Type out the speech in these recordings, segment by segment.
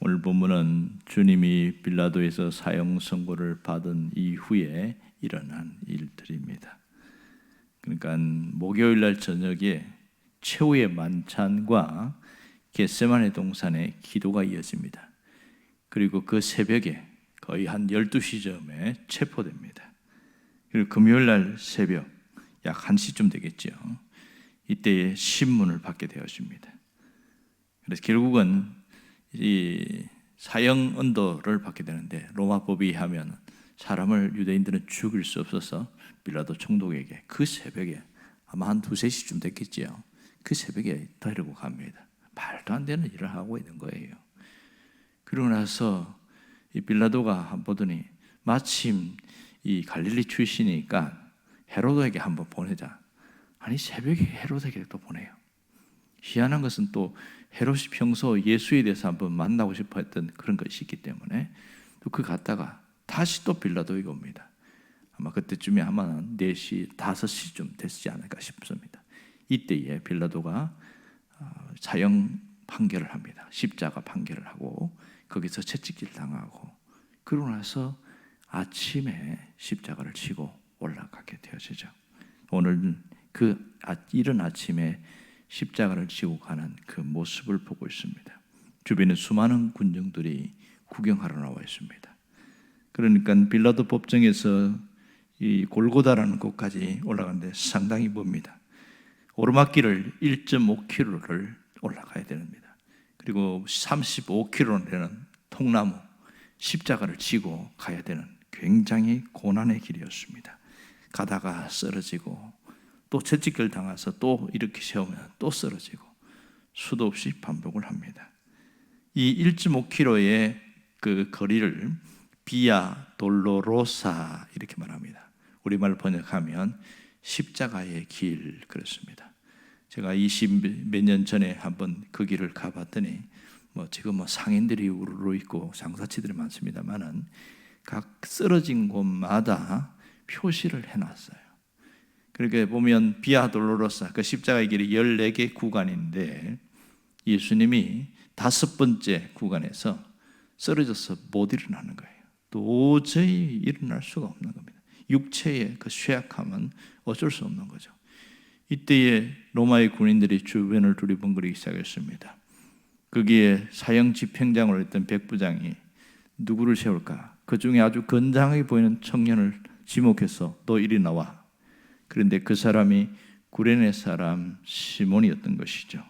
오늘 본문은 주님이 빌라도에서 사형 선고를 받은 이후에 일어난 일들입니다. 그러니까 목요일 날 저녁에 최후의 만찬과 겟세마네 동산의 기도가 이어집니다. 그리고 그 새벽에 거의 한 12시쯤에 체포됩니다. 그리고 금요일 날 새벽 약 1시쯤 되겠죠. 이때에 신문을 받게 되었습니다. 그래서 결국은 이 사형 언도를 받게 되는데, 로마 법이 하면 사람을 유대인들은 죽일 수 없어서 빌라도 총독에게 그 새벽에 아마 한 2-3시쯤 됐겠지요. 그 새벽에 데리고 갑니다. 말도 안 되는 일을 하고 있는 거예요. 그러고 나서 이 빌라도가 한번 보더니 마침 이 갈릴리 출신이니까 헤로도에게 한번 보내자. 아니 새벽에 헤로도에게 또 보내요. 희한한 것은 또 헤롯이 평소 예수에 대해서 한번 만나고 싶어 했던 그런 것이 있기 때문에 또 그 갔다가 다시 또 빌라도에게 옵니다. 아마 그때쯤에 아마 4시, 5시쯤 됐지 않을까 싶습니다. 이때에 빌라도가 사형 판결을 합니다. 십자가 판결을 하고 거기서 채찍질 당하고, 그러고 나서 아침에 십자가를 치고 올라가게 되어지죠. 오늘 그 이른 아침에 십자가를 지고 가는 그 모습을 보고 있습니다. 주변에 수많은 군중들이 구경하러 나와 있습니다. 그러니까 빌라도 법정에서 이 골고다라는 곳까지 올라가는데 상당히 멉니다. 오르막길을 1.5km를 올라가야 됩니다. 그리고 35km 되는 통나무 십자가를 지고 가야 되는 굉장히 고난의 길이었습니다. 가다가 쓰러지고 또 채찍질 당해서 또 이렇게 세우면 또 쓰러지고 수도 없이 반복을 합니다. 이 1.5km의 그 거리를 비아 돌로로사 이렇게 말합니다. 우리말로 번역하면 십자가의 길, 그렇습니다. 제가 20 몇 년 전에 한번 그 길을 가봤더니 지금 상인들이 우르르 있고 장사치들이 많습니다만은 각 쓰러진 곳마다 표시를 해놨어요. 그렇게 보면 비아 돌로로사, 그 십자가의 길이 14개 구간인데 예수님이 5번째 구간에서 쓰러져서 못 일어나는 거예요. 도저히 일어날 수가 없는 겁니다. 육체의 그 쇠약함은 어쩔 수 없는 거죠. 이때에 로마의 군인들이 주변을 두리번거리기 시작했습니다. 거기에 사형 집행장으로 했던 백부장이 누구를 세울까? 그 중에 아주 건장하게 보이는 청년을 지목해서 너 이리 나와. 그런데 그 사람이 구레네 사람 시몬이었던 것이죠.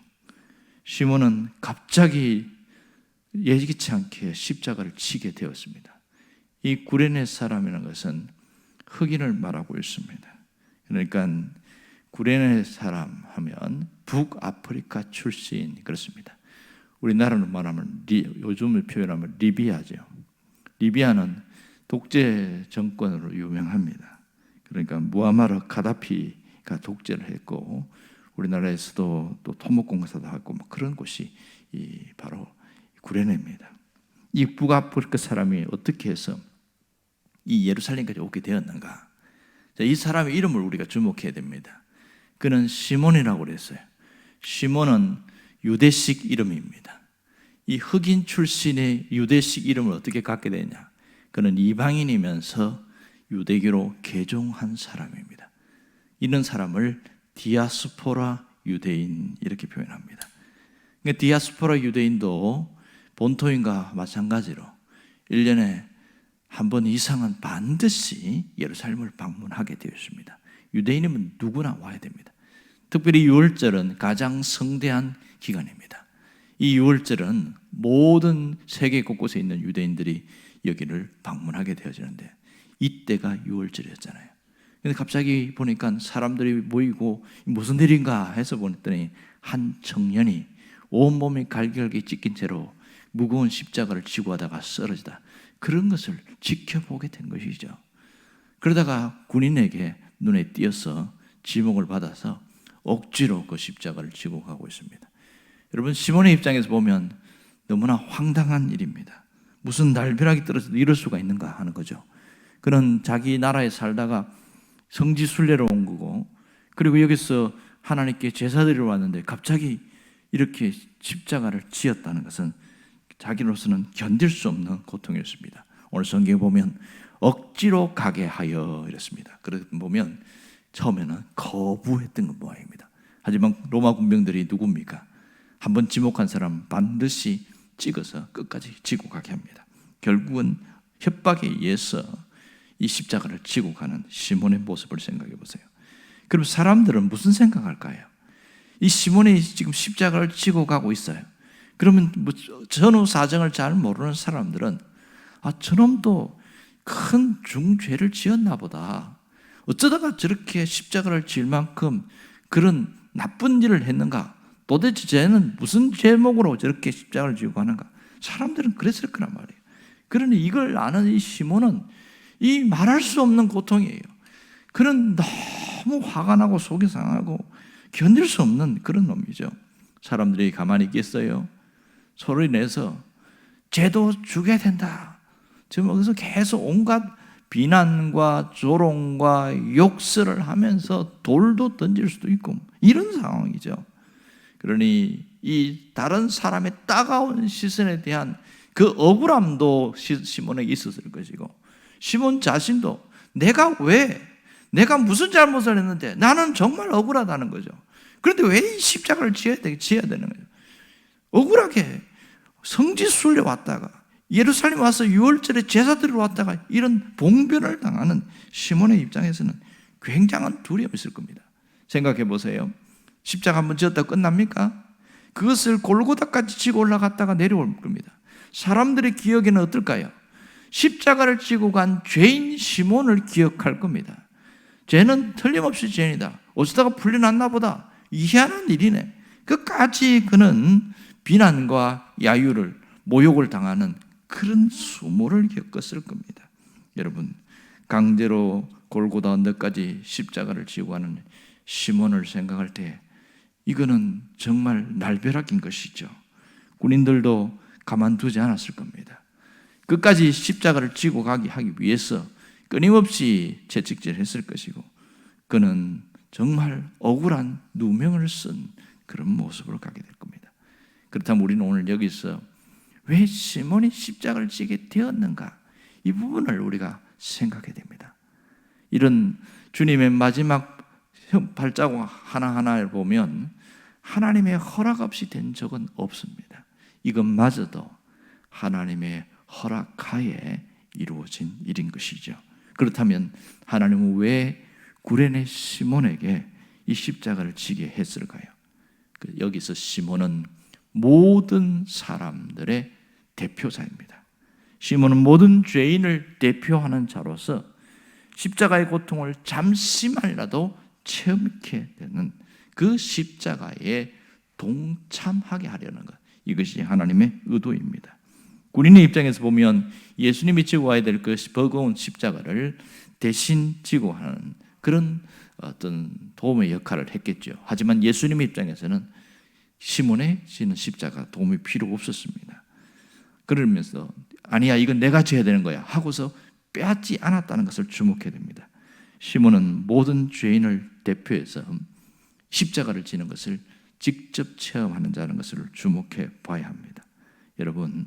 시몬은 갑자기 예기치 않게 십자가를 치게 되었습니다. 이 구레네 사람이라는 것은 흑인을 말하고 있습니다. 그러니까 구레네 사람 하면 북아프리카 출신, 그렇습니다. 우리나라로 말하면 요즘을 표현하면 리비아죠. 리비아는 독재 정권으로 유명합니다. 그러니까 무아마르 가다피가 독재를 했고 우리나라에서도 또 토목공사도 하고 그런 곳이 바로 구레네입니다. 이 북아프리카 사람이 어떻게 해서 이 예루살렘까지 오게 되었는가? 이 사람의 이름을 우리가 주목해야 됩니다. 그는 시몬이라고 그랬어요. 시몬은 유대식 이름입니다. 이 흑인 출신의 유대식 이름을 어떻게 갖게 되냐? 그는 이방인이면서 유대교로 개종한 사람입니다. 이런 사람을 디아스포라 유대인 이렇게 표현합니다. 그러니까 디아스포라 유대인도 본토인과 마찬가지로 1년에 한 번 이상은 반드시 예루살렘을 방문하게 되어 있습니다. 유대인이면 누구나 와야 됩니다. 특별히 유월절은 가장 성대한 기간입니다. 이 유월절은 모든 세계 곳곳에 있는 유대인들이 여기를 방문하게 되어지는데 이때가 유월절이었잖아요. 근데 갑자기 보니까 사람들이 모이고 무슨 일인가 해서 보냈더니 한 청년이 온몸이 갈기갈기 찢긴 채로 무거운 십자가를 지고 하다가 쓰러지다, 그런 것을 지켜보게 된 것이죠. 그러다가 군인에게 눈에 띄어서 지목을 받아서 억지로 그 십자가를 지고 가고 있습니다. 여러분, 시몬의 입장에서 보면 너무나 황당한 일입니다. 무슨 날벼락이 떨어져도 이럴 수가 있는가 하는 거죠. 그는 자기 나라에 살다가 성지순례로 온 거고, 그리고 여기서 하나님께 제사드리러 왔는데 갑자기 이렇게 십자가를 지었다는 것은 자기로서는 견딜 수 없는 고통이었습니다. 오늘 성경에 보면 억지로 가게 하여 이랬습니다. 그래서 보면 처음에는 거부했던 것 모양입니다. 하지만 로마 군병들이 누굽니까? 한번 지목한 사람 반드시 찍어서 끝까지 지고 가게 합니다. 결국은 협박에 의해서 이 십자가를 지고 가는 시몬의 모습을 생각해 보세요. 그럼 사람들은 무슨 생각할까요? 이 시몬이 지금 십자가를 지고 가고 있어요. 그러면 전후 사정을 잘 모르는 사람들은 저놈도 큰 중죄를 지었나 보다. 어쩌다가 저렇게 십자가를 질 만큼 그런 나쁜 일을 했는가? 도대체 쟤는 무슨 제목으로 저렇게 십자가를 지고 가는가? 사람들은 그랬을 거란 말이에요. 그러니 이걸 아는 이 시몬은 이 말할 수 없는 고통이에요. 그는 너무 화가 나고 속이 상하고 견딜 수 없는 그런 놈이죠. 사람들이 가만히 있겠어요? 소리 내서 쟤도 죽여야 된다. 지금 여기서 계속 온갖 비난과 조롱과 욕설을 하면서 돌도 던질 수도 있고 이런 상황이죠. 그러니 이 다른 사람의 따가운 시선에 대한 그 억울함도 시몬에게 있었을 것이고 시몬 자신도 내가 무슨 잘못을 했는데 나는 정말 억울하다는 거죠. 그런데 왜 이 십자가를 지어야 되는 거예요? 억울하게 성지 순례 왔다가 예루살렘 와서 유월절에 제사 드리러 왔다가 이런 봉변을 당하는 시몬의 입장에서는 굉장한 두려움이 있을 겁니다. 생각해 보세요. 십자가 한번 지었다고 끝납니까? 그것을 골고다까지 지고 올라갔다가 내려올 겁니다. 사람들의 기억에는 어떨까요? 십자가를 지고 간 죄인 시몬을 기억할 겁니다. 죄는 틀림없이 죄인이다. 어쩌다가 풀려났나 보다. 희한한 일이네. 끝까지 그는 비난과 야유를, 모욕을 당하는 그런 수모를 겪었을 겁니다. 여러분, 강제로 골고다 언덕까지 십자가를 지고 가는 시몬을 생각할 때 이거는 정말 날벼락인 것이죠. 군인들도 가만두지 않았을 겁니다. 끝까지 십자가를 지고 가게 하기 위해서 끊임없이 채찍질했을 것이고 그는 정말 억울한 누명을 쓴 그런 모습으로 가게 될 겁니다. 그렇다면 우리는 오늘 여기서 왜 시몬이 십자가를 지게 되었는가? 이 부분을 우리가 생각해야 됩니다. 이런 주님의 마지막 발자국 하나하나를 보면 하나님의 허락 없이 된 적은 없습니다. 이것마저도 하나님의 허락하에 이루어진 일인 것이죠. 그렇다면 하나님은 왜 구레네 시몬에게 이 십자가를 지게 했을까요? 여기서 시몬은 모든 사람들의 대표자입니다. 시몬은 모든 죄인을 대표하는 자로서 십자가의 고통을 잠시만이라도 체험하게 되는 그 십자가에 동참하게 하려는 것, 이것이 하나님의 의도입니다. 군인의 입장에서 보면 예수님이 지고 와야 될 그 버거운 십자가를 대신 지고 하는 그런 어떤 도움의 역할을 했겠죠. 하지만 예수님의 입장에서는 시몬의 지는 십자가 도움이 필요 없었습니다. 그러면서 아니야, 이건 내가 져야 되는 거야 하고서 빼앗지 않았다는 것을 주목해야 됩니다. 시몬은 모든 죄인을 대표해서 십자가를 지는 것을 직접 체험하는 자라는 것을 주목해 봐야 합니다. 여러분,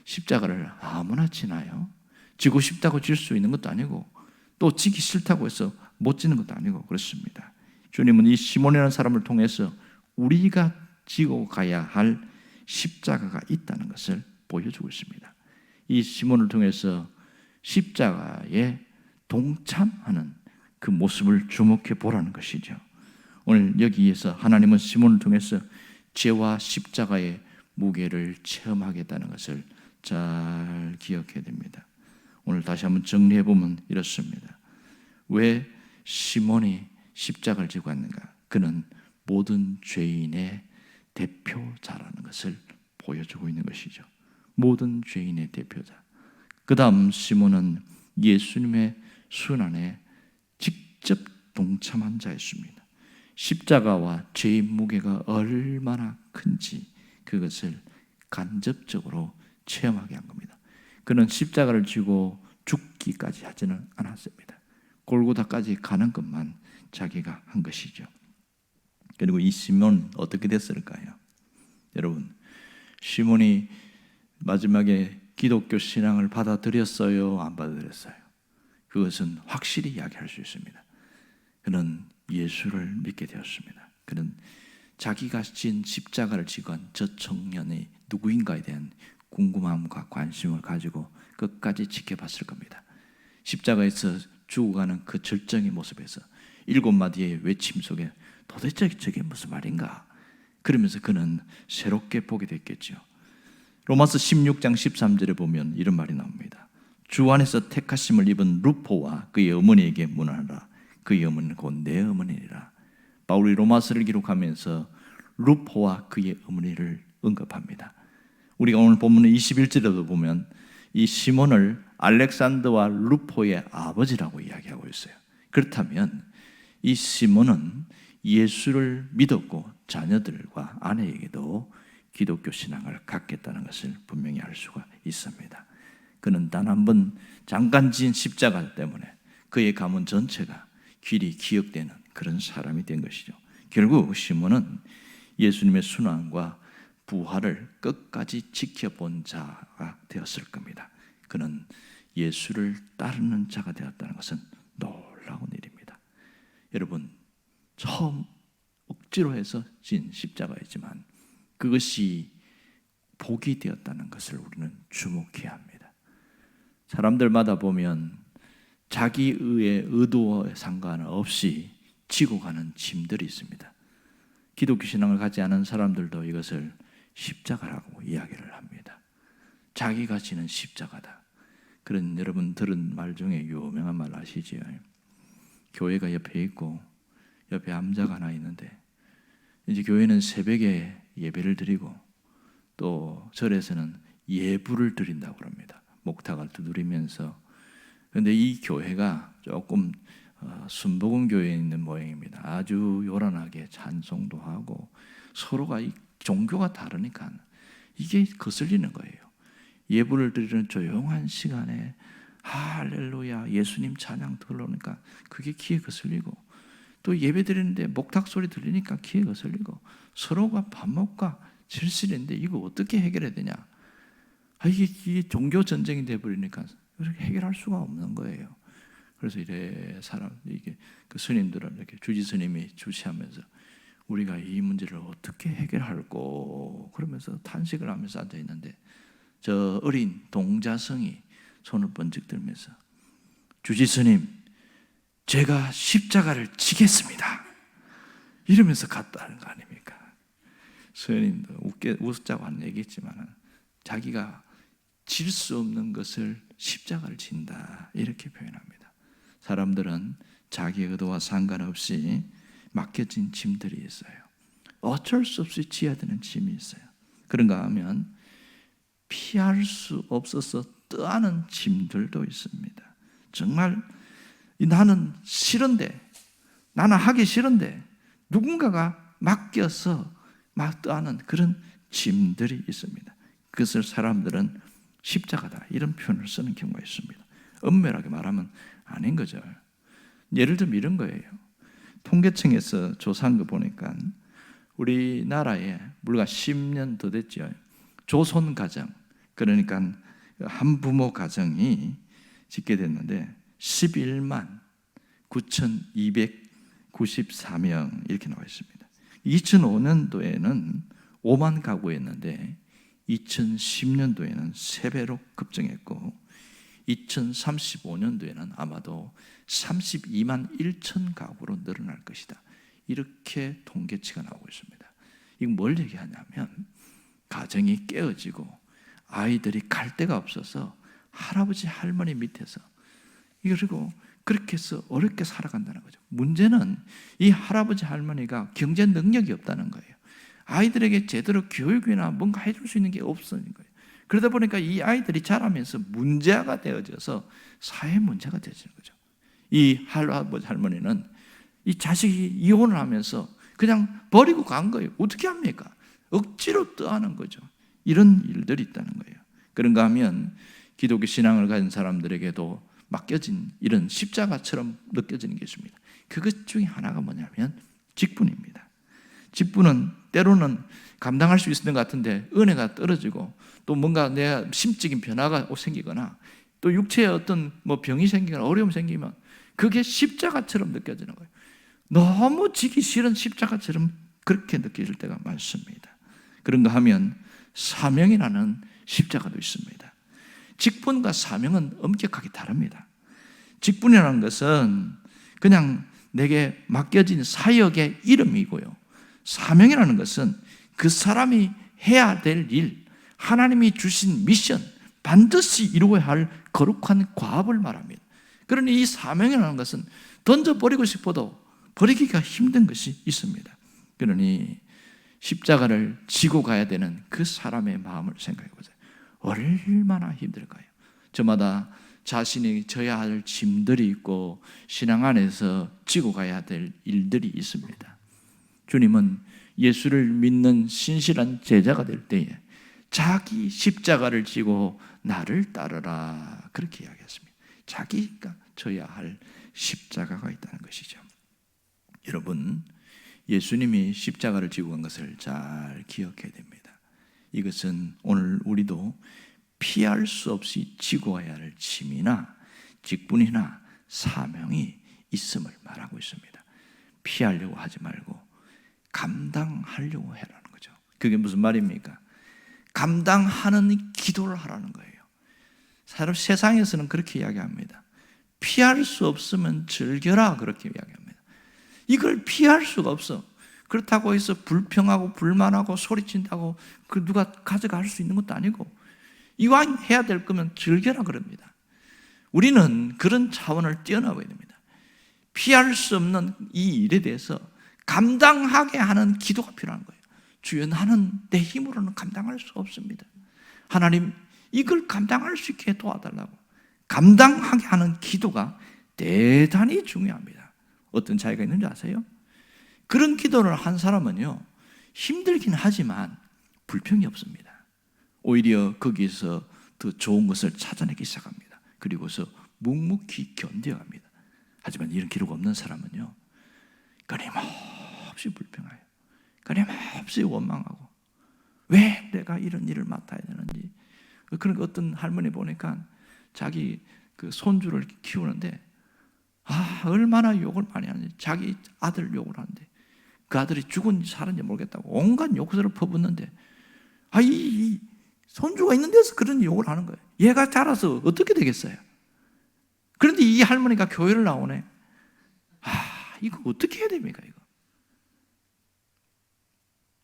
십자가를 아무나 지나요? 지고 싶다고 질 수 있는 것도 아니고 또 지기 싫다고 해서 못 지는 것도 아니고 그렇습니다. 주님은 이 시몬이라는 사람을 통해서 우리가 지고 가야 할 십자가가 있다는 것을 보여주고 있습니다. 이 시몬을 통해서 십자가에 동참하는 그 모습을 주목해 보라는 것이죠. 오늘 여기에서 하나님은 시몬을 통해서 죄와 십자가의 무게를 체험하겠다는 것을 잘 기억해야 됩니다. 오늘 다시 한번 정리해 보면 이렇습니다. 왜 시몬이 십자가를 지고 갔는가? 그는 모든 죄인의 대표자라는 것을 보여주고 있는 것이죠. 모든 죄인의 대표자. 그 다음 시몬은 예수님의 순환에 직접 동참한 자였습니다. 십자가와 죄의 무게가 얼마나 큰지 그것을 간접적으로 체험하게 한 겁니다. 그는 십자가를 지고 죽기까지 하지는 않았습니다. 골고다까지 가는 것만 자기가 한 것이죠. 그리고 이 시몬은 어떻게 됐을까요? 여러분, 시몬이 마지막에 기독교 신앙을 받아들였어요? 안 받아들였어요? 그것은 확실히 이야기할 수 있습니다. 그는 예수를 믿게 되었습니다. 그는 자기가 진 십자가를 지고 한 저 청년이 누구인가에 대한 궁금함과 관심을 가지고 끝까지 지켜봤을 겁니다. 십자가에서 죽어가는 그 절정의 모습에서 7마디의 외침 속에 도대체 저게 무슨 말인가? 그러면서 그는 새롭게 보게 됐겠죠. 로마서 16장 13절에 보면 이런 말이 나옵니다. 주 안에서 택하심을 입은 루포와 그의 어머니에게 문안하라. 그의 어머니는 곧 내 어머니니라. 바울이 로마서를 기록하면서 루포와 그의 어머니를 언급합니다. 우리가 오늘 본문의 21절에도 보면 이 시몬을 알렉산더와 루포의 아버지라고 이야기하고 있어요. 그렇다면 이 시몬은 예수를 믿었고 자녀들과 아내에게도 기독교 신앙을 갖겠다는 것을 분명히 알 수가 있습니다. 그는 단 한 번 잠깐 지은 십자가 때문에 그의 가문 전체가 길이 기억되는 그런 사람이 된 것이죠. 결국 시몬은 예수님의 순환과 부활을 끝까지 지켜본 자가 되었을 겁니다. 그는 예수를 따르는 자가 되었다는 것은 놀라운 일입니다. 여러분, 처음 억지로 해서 진 십자가이지만 그것이 복이 되었다는 것을 우리는 주목해야 합니다. 사람들마다 보면 자기 의도에 상관없이 지고 가는 짐들이 있습니다. 기독교 신앙을 가지 않은 사람들도 이것을 십자가라고 이야기를 합니다. 자기가 지는 십자가다. 그런 여러분 들은 말 중에 유명한 말 아시지요? 교회가 옆에 있고 옆에 암자가 하나 있는데 이제 교회는 새벽에 예배를 드리고 또 절에서는 예불을 드린다고 합니다. 목탁을 두드리면서. 그런데 이 교회가 조금 순복음 교회에 있는 모양입니다. 아주 요란하게 찬송도 하고 서로가 이 종교가 다르니까 이게 거슬리는 거예요. 예불을 드리는 조용한 시간에 할렐루야 예수님 찬양 들어오니까 그게 귀에 거슬리고 또 예배 드리는데 목탁 소리 들리니까 귀에 거슬리고 서로가 반목과 질실인데 이거 어떻게 해결해야 되냐? 이게 종교 전쟁이 돼버리니까 해결할 수가 없는 거예요. 그래서 이래 이게 그 스님들을 이렇게 주지 스님이 주시하면서 우리가 이 문제를 어떻게 해결할꼬 그러면서 탄식을 하면서 앉아 있는데 저 어린 동자성이 손을 번쩍 들면서 주지 스님, 제가 십자가를 지겠습니다. 이러면서 갔다는 거 아닙니까? 스님도 웃자고 한 얘기했지만 자기가 질 수 없는 것을 십자가를 진다 이렇게 표현합니다. 사람들은 자기 의도와 상관없이 맡겨진 짐들이 있어요. 어쩔 수 없이 지어야 되는 짐이 있어요. 그런가 하면 피할 수 없어서 떠하는 짐들도 있습니다. 정말 나는 싫은데 나는 하기 싫은데 누군가가 맡겨서 막 떠하는 그런 짐들이 있습니다. 그것을 사람들은 십자가다 이런 표현을 쓰는 경우가 있습니다. 엄밀하게 말하면 아닌 거죠. 예를 들면 이런 거예요. 통계청에서 조사한 거 보니까 우리나라에 불과 10년 더 됐죠. 조선 가정, 그러니까 한 부모 가정이 짓게 됐는데 11만 9,294명 이렇게 나와 있습니다. 2005년도에는 5만 가구였는데 2010년도에는 3배로 급증했고 2035년도에는 아마도 32만 1천 가구로 늘어날 것이다. 이렇게 통계치가 나오고 있습니다. 이건 뭘 얘기하냐면 가정이 깨어지고 아이들이 갈 데가 없어서 할아버지 할머니 밑에서 그리고 그렇게 해서 어렵게 살아간다는 거죠. 문제는 이 할아버지 할머니가 경제 능력이 없다는 거예요. 아이들에게 제대로 교육이나 뭔가 해줄 수 있는 게 없는 거예요. 그러다 보니까 이 아이들이 자라면서 문제가 되어져서 사회 문제가 되어지는 거죠. 이 할아버지 할머니는 이 자식이 이혼을 하면서 그냥 버리고 간 거예요. 어떻게 합니까? 억지로 떠하는 거죠. 이런 일들이 있다는 거예요. 그런가 하면 기독교 신앙을 가진 사람들에게도 맡겨진 이런 십자가처럼 느껴지는 게 있습니다. 그것 중에 하나가 뭐냐면 직분입니다. 직분은 때로는 감당할 수 있었던 것 같은데 은혜가 떨어지고 또 뭔가 내 심적인 변화가 생기거나 또 육체에 어떤 병이 생기거나 어려움이 생기면 그게 십자가처럼 느껴지는 거예요. 너무 지기 싫은 십자가처럼 그렇게 느껴질 때가 많습니다. 그런가 하면 사명이라는 십자가도 있습니다. 직분과 사명은 엄격하게 다릅니다. 직분이라는 것은 그냥 내게 맡겨진 사역의 이름이고요. 사명이라는 것은 그 사람이 해야 될 일, 하나님이 주신 미션, 반드시 이루어야 할 거룩한 과업을 말합니다. 그러니 이 사명이라는 것은 던져버리고 싶어도 버리기가 힘든 것이 있습니다. 그러니 십자가를 지고 가야 되는 그 사람의 마음을 생각해 보세요. 얼마나 힘들까요? 저마다 자신이 져야 할 짐들이 있고 신앙 안에서 지고 가야 될 일들이 있습니다. 주님은 예수를 믿는 신실한 제자가 될 때에 자기 십자가를 지고 나를 따르라 그렇게 이야기했습니다. 자기가 져야 할 십자가가 있다는 것이죠. 여러분, 예수님이 십자가를 지고 간 것을 잘 기억해야 됩니다. 이것은 오늘 우리도 피할 수 없이 지고 가야 할 짐이나 직분이나 사명이 있음을 말하고 있습니다. 피하려고 하지 말고 감당하려고 해라는 거죠. 그게 무슨 말입니까? 감당하는 기도를 하라는 거예요. 사람 세상에서는 그렇게 이야기합니다. 피할 수 없으면 즐겨라 그렇게 이야기합니다. 이걸 피할 수가 없어. 그렇다고 해서 불평하고 불만하고 소리친다고 그 누가 가져갈 수 있는 것도 아니고 이왕 해야 될 거면 즐겨라 그럽니다. 우리는 그런 차원을 뛰어넘어야 됩니다. 피할 수 없는 이 일에 대해서 감당하게 하는 기도가 필요한 거예요. 주여, 나는 내 힘으로는 감당할 수 없습니다. 하나님, 이걸 감당할 수 있게 도와달라고 감당하게 하는 기도가 대단히 중요합니다. 어떤 차이가 있는지 아세요? 그런 기도를 한 사람은요, 힘들긴 하지만 불평이 없습니다. 오히려 거기에서 더 좋은 것을 찾아내기 시작합니다. 그리고서 묵묵히 견뎌갑니다. 하지만 이런 기록 없는 사람은요, 끊임없이 불평해요. 끊임없이 원망하고 왜 내가 이런 일을 맡아야 되는지. 그런 어떤 할머니 보니까 자기 그 손주를 키우는데 얼마나 욕을 많이 하는지, 자기 아들 욕을 하는데 그 아들이 죽은지 살았는지 모르겠다고 온갖 욕설을 퍼붓는데 이 손주가 있는 데서 그런 욕을 하는 거예요. 얘가 자라서 어떻게 되겠어요? 그런데 이 할머니가 교회를 나오네. 이거 어떻게 해야 됩니까? 이거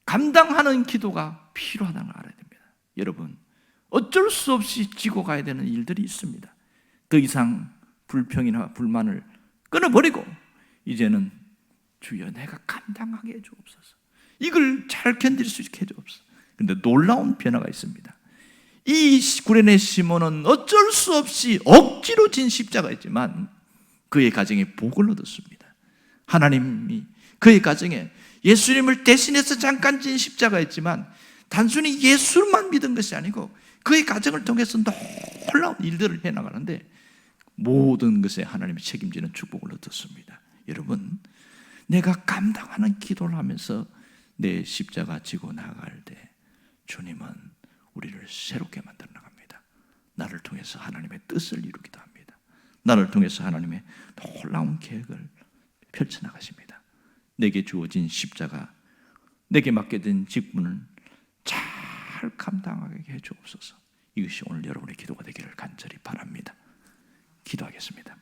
감당하는 기도가 필요하다는 걸 알아야 됩니다. 여러분, 어쩔 수 없이 지고 가야 되는 일들이 있습니다. 더 이상 불평이나 불만을 끊어버리고 이제는 주여, 내가 감당하게 해주옵소서. 이걸 잘 견딜 수 있게 해주옵소서. 그런데 놀라운 변화가 있습니다. 이 구레네 시몬은 어쩔 수 없이 억지로 진 십자가였지만 그의 가정에 복을 얻었습니다. 하나님이 그의 가정에 예수님을 대신해서 잠깐 진 십자가였지만 단순히 예수만 믿은 것이 아니고 그의 가정을 통해서 놀라운 일들을 해나가는데 모든 것에 하나님이 책임지는 축복을 얻었습니다. 여러분, 내가 감당하는 기도를 하면서 내 십자가 지고 나갈 때 주님은 우리를 새롭게 만들어 나갑니다. 나를 통해서 하나님의 뜻을 이루기도 합니다. 나를 통해서 하나님의 놀라운 계획을 펼쳐나가십니다. 내게 주어진 십자가, 내게 맡겨진 직분을 잘 감당하게 해주옵소서. 이것이 오늘 여러분의 기도가 되기를 간절히 바랍니다. 기도하겠습니다.